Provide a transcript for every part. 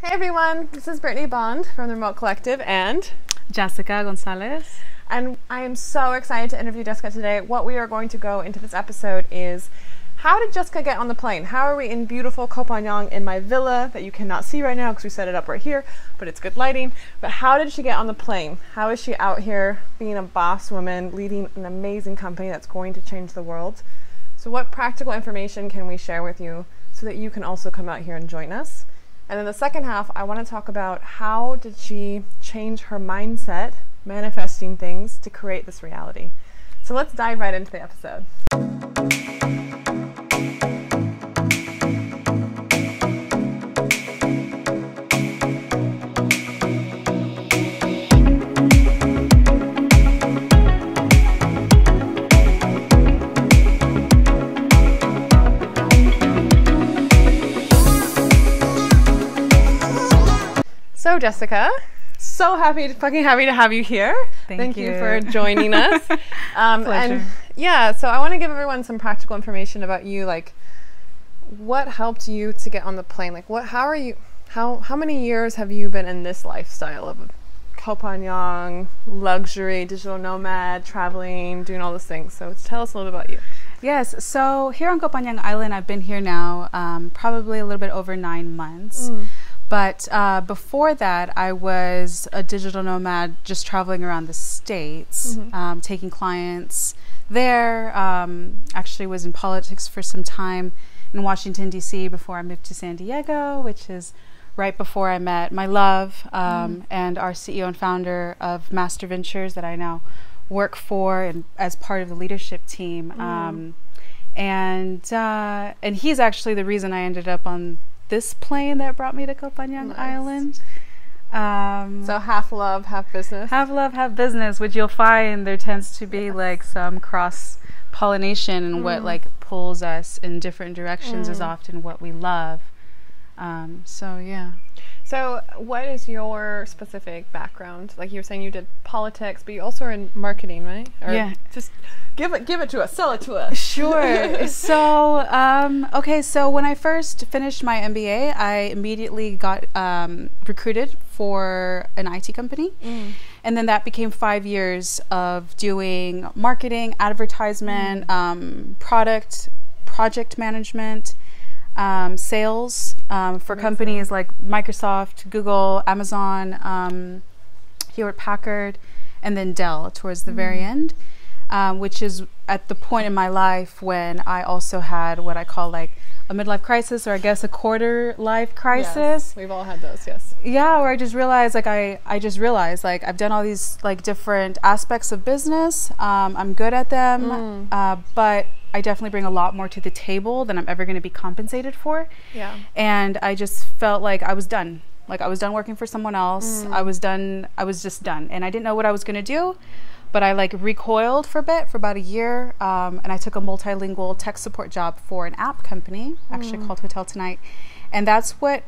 Hey everyone, this is Brittnee Bond from the Remote Collective and Jessica Gonzalez. And I am so excited to interview Jessica today. What we are going to go into this episode is how did Jessica get on the plane? How are we in beautiful Koh Phangan in my villa that you cannot see right now because we set it up right here, but it's good lighting. But how did she get on the plane? How is she out here being a boss woman, leading an amazing company that's going to change the world? So what practical information can we share with you so that you can also come out here and join us? And then the second half, I want to talk about how did she change her mindset, manifesting things to create this reality. So let's dive right into the episode. So Jessica, so fucking happy to have you here. Thank you for joining us. And yeah, so I want to give everyone some practical information about you, like what helped you to get on the plane? Like how many years have you been in this lifestyle of Koh Phangan, luxury, digital nomad, traveling, doing all those things? So tell us a little bit about you. Yes, so here on Koh Phangan Island, I've been here now probably a little bit over 9 months. But before that, I was a digital nomad just traveling around the States, taking clients there. Actually was in politics for some time in Washington, D.C. before I moved to San Diego, which is right before I met my love and our CEO and founder of Master Ventures that I now work for and as part of the leadership team. And he's actually the reason I ended up on this plane that brought me to Koh Phangan Island. So half love, half business. Half love, half business, which you'll find there tends to be like some cross pollination, and what like pulls us in different directions is often what we love. So yeah. So what is your specific background? Like you were saying you did politics, but you also are in marketing, right? Or yeah. Just give it to us, sell it to us. Sure. So, okay, so when I first finished my MBA, I immediately got recruited for an IT company. And then that became 5 years of doing marketing, advertisement, project management, sales for companies like Microsoft, Google, Amazon, Hewlett-Packard, and then Dell towards the very end. Which is at the point in my life when I also had what I call like a midlife crisis, or I guess a quarter life crisis. Yes, we've all had those, yes. Yeah, where I just realized like I just realized like I've done all these like different aspects of business. I'm good at them, but I definitely bring a lot more to the table than I'm ever going to be compensated for. Yeah. And I just felt like I was done. Like I was done working for someone else. I was just done. And I didn't know what I was going to do. But I like recoiled for a bit, for about a year, and I took a multilingual tech support job for an app company, actually called Hotel Tonight. And that's what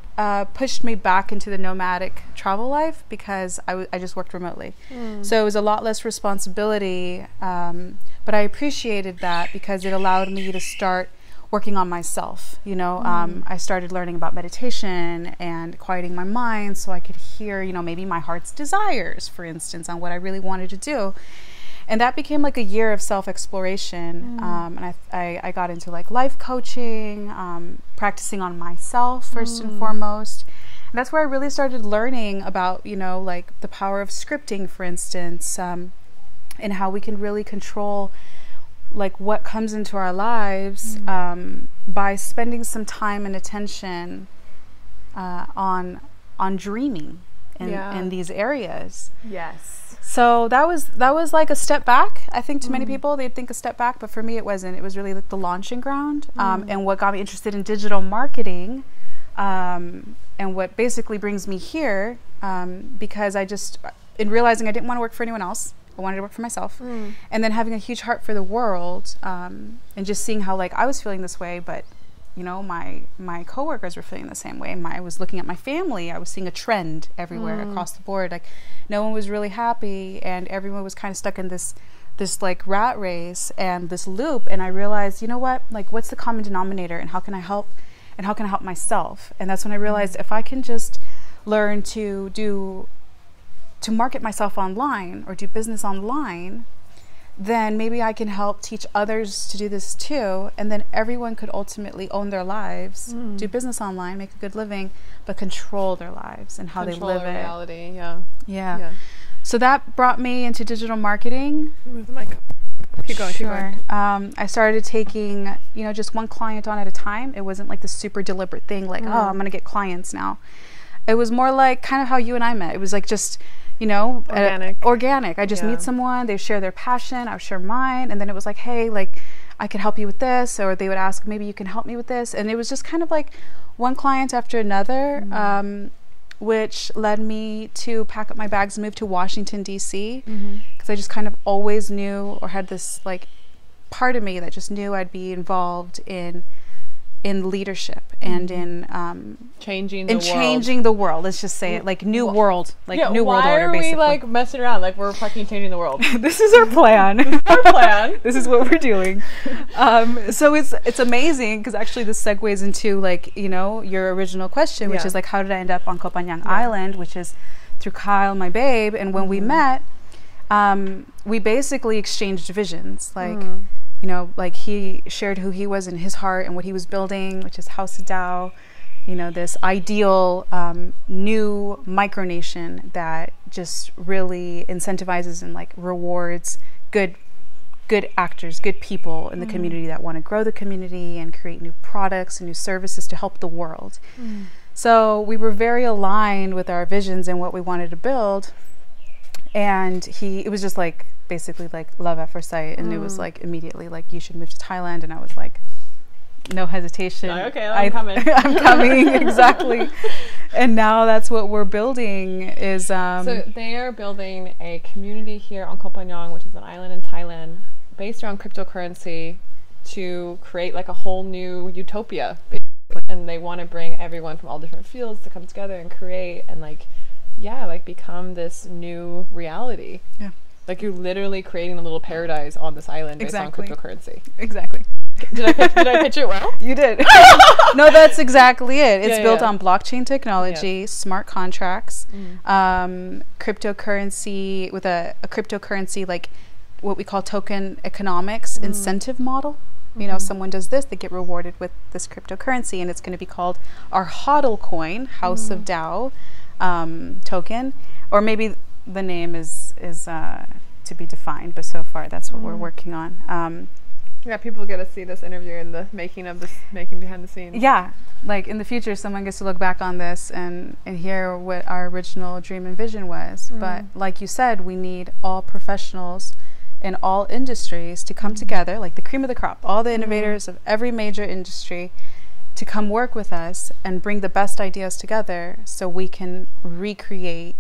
pushed me back into the nomadic travel life, because I just worked remotely. So it was a lot less responsibility, but I appreciated that because it allowed me to start working on myself. You know, I started learning about meditation and quieting my mind so I could hear, you know, maybe my heart's desires, for instance, on what I really wanted to do. And that became like a year of self-exploration. And I got into like life coaching, practicing on myself first and foremost. And that's where I really started learning about, you know, like the power of scripting, for instance, and how we can really control like what comes into our lives by spending some time and attention on dreaming in these areas. Yes. So that was like a step back. I think to many people they'd think a step back, but for me it wasn't. It was really like the launching ground, and what got me interested in digital marketing, and what basically brings me here, because I just, in realizing I didn't want to work for anyone else. I wanted to work for myself, and then having a huge heart for the world, and just seeing how like I was feeling this way, but you know, my coworkers were feeling the same way. I was looking at my family. I was seeing a trend everywhere across the board. Like no one was really happy, and everyone was kind of stuck in this like rat race and this loop. And I realized, you know what? Like, what's the common denominator, and how can I help? And how can I help myself? And that's when I realized if I can just learn to market myself online or do business online, then maybe I can help teach others to do this too. And then everyone could ultimately own their lives, do business online, make a good living, but control their lives and how they live it. Reality, yeah. So that brought me into digital marketing. Move the mic up. Keep going, keep going. I started taking, just one client on at a time. It wasn't like the super deliberate thing, like, oh, I'm going to get clients now. It was more like kind of how you and I met. It was like just, organic. I just meet someone, they share their passion, I would share mine. And then it was like, hey, like, I could help you with this. Or they would ask, maybe you can help me with this. And it was just kind of like one client after another, which led me to pack up my bags and move to Washington, D.C. Because I just kind of always knew, or had this like part of me that just knew I'd be involved in leadership and in changing the world. Let's just say it, like new world, like new world order. Basically, why are we like messing around? Like we're fucking changing the world. This is our plan. This is what we're doing. So it's amazing because actually this segues into like your original question, which is like, how did I end up on Copanhang Island, which is through Kyle, my babe. And when we met, we basically exchanged visions, like. Like he shared who he was in his heart and what he was building, which is House of Dao, this ideal new micronation that just really incentivizes and like rewards good actors, good people in the community that want to grow the community and create new products and new services to help the world. So we were very aligned with our visions and what we wanted to build. And it was just like, basically like love at first sight. And it was like immediately like, you should move to Thailand. And I was like, no hesitation. Like, okay, I'm coming. I'm coming, exactly. And now that's what we're building is... so they are building a community here on Koh Phangan, which is an island in Thailand, based around cryptocurrency to create like a whole new utopia. Basically. And they want to bring everyone from all different fields to come together and create and like become this new reality. Yeah. Like you're literally creating a little paradise on this island based on cryptocurrency. Exactly. Did I pitch it well? You did. No, that's exactly it. It's built on blockchain technology, smart contracts, cryptocurrency with a cryptocurrency like what we call token economics incentive model. Someone does this, they get rewarded with this cryptocurrency, and it's going to be called our HODL coin, House of Dao token, or maybe the name is to be defined, but so far that's what we're working on. People get to see this interview and the making behind the scenes. Yeah, like in the future someone gets to look back on this and hear what our original dream and vision was. But like you said, we need all professionals in all industries to come together, like the cream of the crop, all the innovators of every major industry to come work with us and bring the best ideas together so we can recreate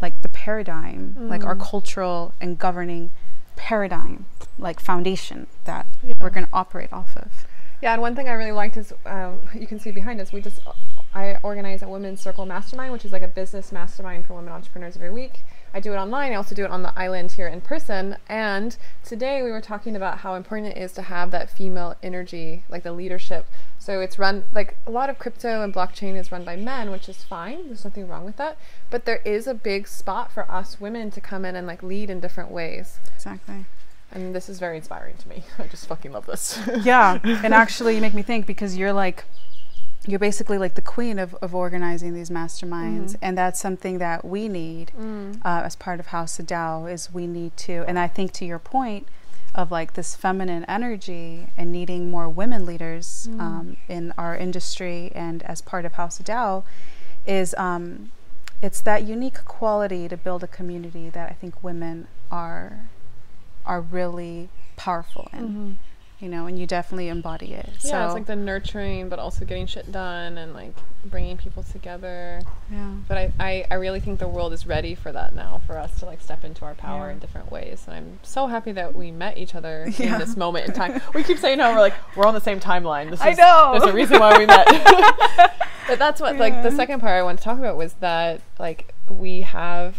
like the paradigm, like our cultural and governing paradigm, like foundation that we're going to operate off of. Yeah, and one thing I really liked is, you can see behind us, I organize a women's circle mastermind, which is like a business mastermind for women entrepreneurs every week. I do it online. I also do it on the island here in person. And today we were talking about how important it is to have that female energy, like the leadership. So it's run, like a lot of crypto and blockchain is run by men, which is fine. There's nothing wrong with that. But there is a big spot for us women to come in and like lead in different ways. Exactly. And this is very inspiring to me. I just fucking love this. Yeah. And actually you make me think, because you're basically like the queen of organizing these masterminds. And that's something that we need as part of House of Dao, is we need to, and I think to your point of like this feminine energy and needing more women leaders in our industry and as part of House of Dao, is it's that unique quality to build a community that I think women are really powerful in. And you definitely embody it. Yeah, so it's like the nurturing, but also getting shit done and like bringing people together. Yeah. But I really think the world is ready for that now, for us to like step into our power in different ways. And I'm so happy that we met each other in this moment in time. We keep saying how we're on the same timeline. I know. There's a reason why we met. But that's what like the second part I wanted to talk about was that like we have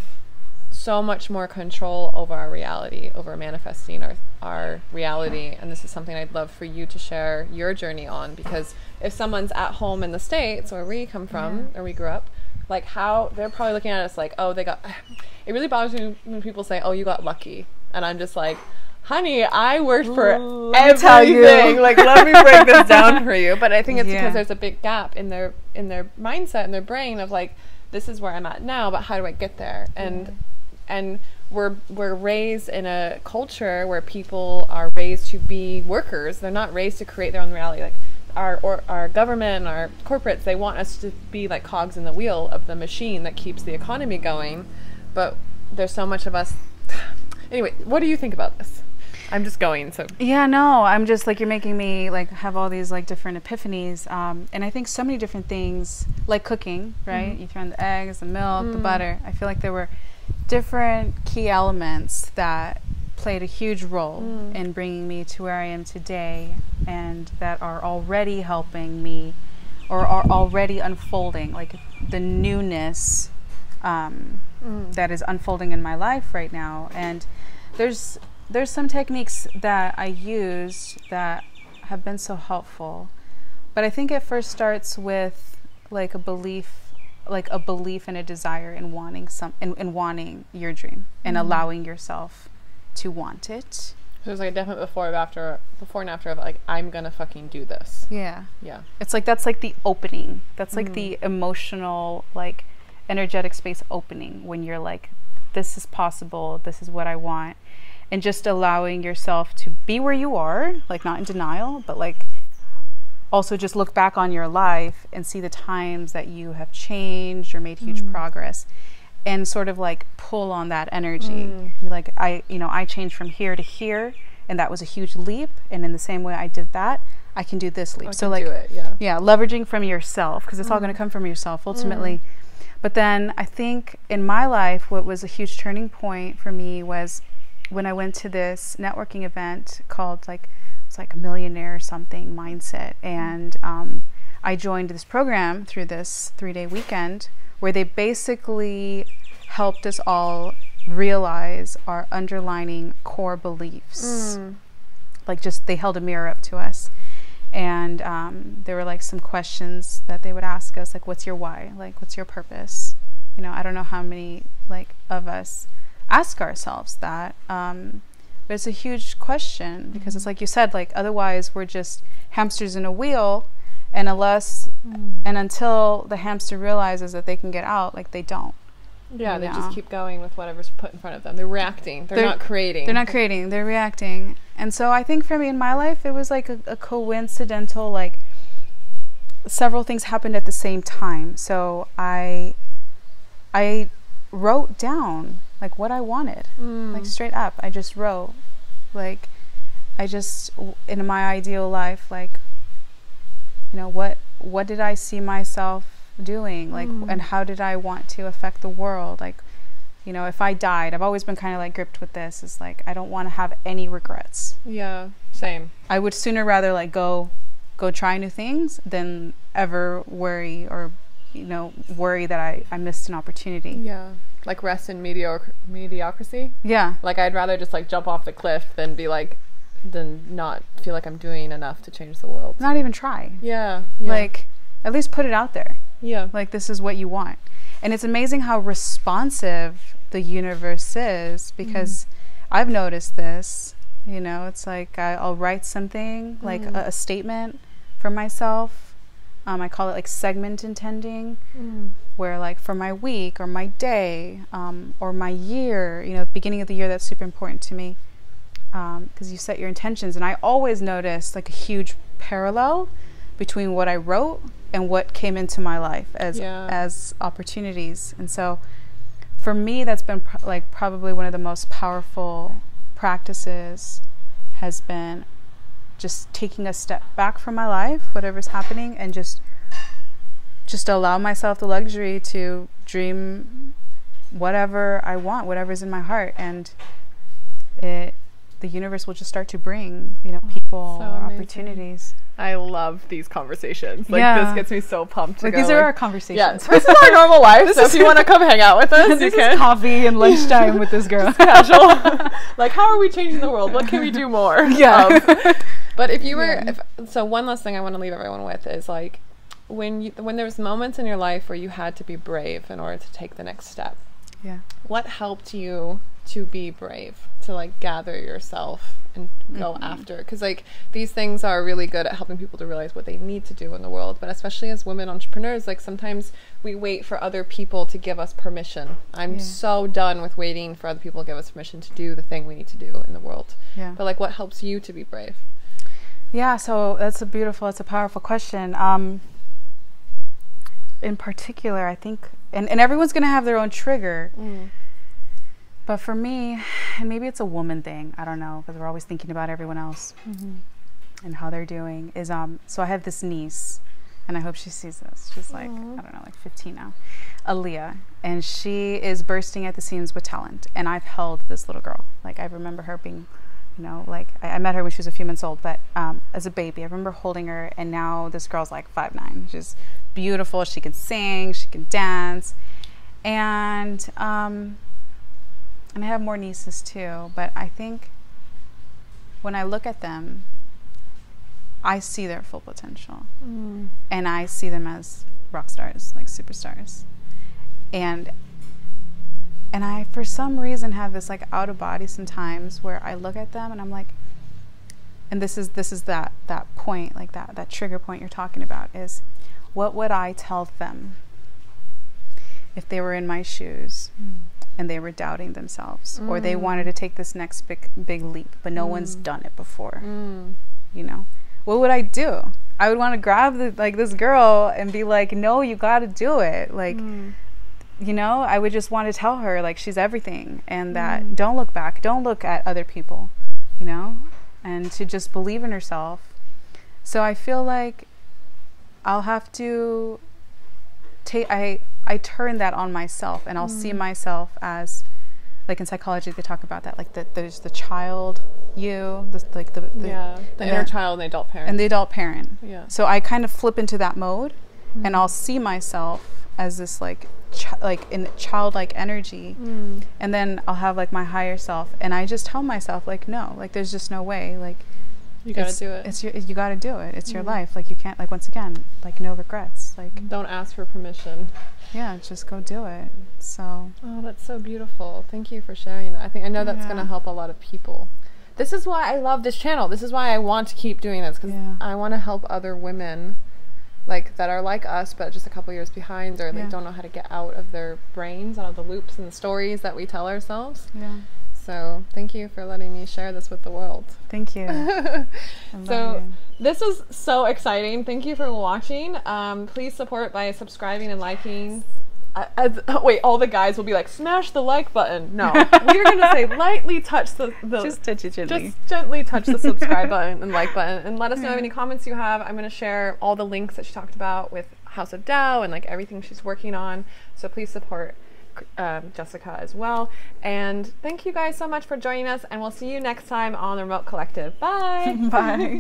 so much more control over our reality, over manifesting our reality. And this is something I'd love for you to share your journey on, because if someone's at home in the States, where we come from, or we grew up, like how they're probably looking at us like, oh, they got, it really bothers me when people say, oh, you got lucky. And I'm just like, honey, I worked for everything. Like, let me break this down for you. But I think it's because there's a big gap in their mindset, in their brain of like, this is where I'm at now, but how do I get there? And we're raised in a culture where people are raised to be workers. They're not raised to create their own reality. Like our government and our corporates, they want us to be like cogs in the wheel of the machine that keeps the economy going. But there's so much of us. Anyway, what do you think about this? I'm just going, so. Yeah, no, I'm just like, you're making me like have all these like different epiphanies. And I think so many different things, like cooking, right? You throw in the eggs, the milk, the butter. I feel like there were different key elements that played a huge role in bringing me to where I am today, and that are already helping me or are already unfolding, like the newness that is unfolding in my life right now. And there's some techniques that I use that have been so helpful, but I think it first starts with like a belief and a desire in wanting in wanting your dream and allowing yourself to want it. So there's like a definite before and after of like, I'm gonna fucking do this. Yeah. It's like, that's like the opening. That's like the emotional, like energetic space opening when you're like, this is possible. This is what I want. And just allowing yourself to be where you are, like not in denial, but like also just look back on your life and see the times that you have changed or made huge progress, and sort of like pull on that energy. You're like, I changed from here to here, and that was a huge leap. And in the same way I did that, I can do this leap. So like, leveraging from yourself, because it's all going to come from yourself ultimately. But then I think in my life, what was a huge turning point for me was when I went to this networking event called it's like a millionaire or something mindset. And I joined this program through this 3-day weekend where they basically helped us all realize our underlining core beliefs. Like just, they held a mirror up to us. And there were like some questions that they would ask us, like, what's your why? Like, what's your purpose? You know, I don't know how many like of us ask ourselves that. But it's a huge question, because it's like you said, like otherwise we're just hamsters in a wheel, and until the hamster realizes that they can get out, like they don't. Yeah, they just keep going with whatever's put in front of them. They're reacting. They're not creating. They're not creating. They're reacting. And so I think for me in my life, it was like a coincidental, like several things happened at the same time. So I wrote down like what I wanted, like straight up. I just wrote, like, in my ideal life, like, you know, what did I see myself doing, like, and how did I want to affect the world? Like, you know, if I died, I've always been kind of like gripped with this. It's like, I don't want to have any regrets. Yeah, same. I would sooner rather like go try new things than ever worry that I missed an opportunity. Yeah. Like rest in mediocrity. Yeah. Like I'd rather just like jump off the cliff than not feel like I'm doing enough to change the world. Not even try. Yeah. Like at least put it out there. Yeah. Like this is what you want. And it's amazing how responsive the universe is, because I've noticed this, you know, it's like I'll write something like a statement for myself. I call it like segment intending, where like for my week or my day or my year, you know, beginning of the year, that's super important to me, because you set your intentions. And I always noticed like a huge parallel between what I wrote and what came into my life as opportunities. And so for me, that's been probably one of the most powerful practices, has been just taking a step back from my life, whatever's happening, and just allow myself the luxury to dream whatever I want, whatever's in my heart, and the universe will just start to bring, you know, people or opportunities. I love these conversations. Like this gets me so pumped. Like these are our conversations. Yeah, this is our normal life. So if you want to come hang out with us, this is coffee and lunchtime with this girl. Casual. Like, how are we changing the world? What can we do more? Yeah. But if you were, so one last thing I want to leave everyone with is like, when there's moments in your life where you had to be brave in order to take the next step, what helped you to be brave, to like gather yourself and go after? Because like these things are really good at helping people to realize what they need to do in the world, but especially as women entrepreneurs, like sometimes we wait for other people to give us permission. I'm so done with waiting for other people to give us permission to do the thing we need to do in the world. But like, what helps you to be brave? So that's a powerful question. In particular, I think, and everyone's gonna have their own trigger. But for me, and maybe it's a woman thing, I don't know, because we're always thinking about everyone else and how they're doing, is so I have this niece, and I hope she sees this. She's like, I don't know, like 15 now, Aaliyah, and she is bursting at the seams with talent. And I've held this little girl. Like, I remember her being, you know, like I met her when she was a few months old, but as a baby, I remember holding her, and now this girl's like 5'9". She's beautiful. She can sing, she can dance, and I have more nieces too, but I think when I look at them, I see their full potential. And I see them as rock stars, like superstars. And I, for some reason, have this like out of body sometimes where I look at them and I'm like, and this is that point, like that trigger point you're talking about, is what would I tell them if they were in my shoes? And they were doubting themselves, or they wanted to take this next big leap, but no one's done it before. You know, what would I do? I would want to grab this girl and be like, no, you got to do it. Like, you know, I would just want to tell her like she's everything, and that don't look back, don't look at other people, you know, and to just believe in herself. So I feel like I'll have to I turn that on myself, and I'll see myself as, like in psychology they talk about that, like there's the child you, the inner child and the adult parent. And the adult parent. So I kind of flip into that mode, and I'll see myself as this like in childlike energy, and then I'll have like my higher self, and I just tell myself like, no, like there's just no way, like you gotta do it. You gotta do it. It's your life. Like you can't, like, once again, like no regrets. Like don't ask for permission. Yeah, just go do it. So. Oh, that's so beautiful. Thank you for sharing that. I know that's gonna help a lot of people. This is why I love this channel. This is why I want to keep doing this, because I want to help other women, like that are like us, but just a couple years behind, or they don't know how to get out of their brains, out of the loops and the stories that we tell ourselves. So thank you for letting me share this with the world. Thank you. So this was so exciting. Thank you for watching. Please support by subscribing and liking. Wait, all the guys will be like, smash the like button. No, we're going to say lightly touch the just touch it gently. Just gently touch the subscribe button and like button, and let us know any comments you have. I'm going to share all the links that she talked about with House of Dow and like everything she's working on. So please support Jessica as well. And thank you guys so much for joining us, and we'll see you next time on the Remote Collective. Bye. Bye.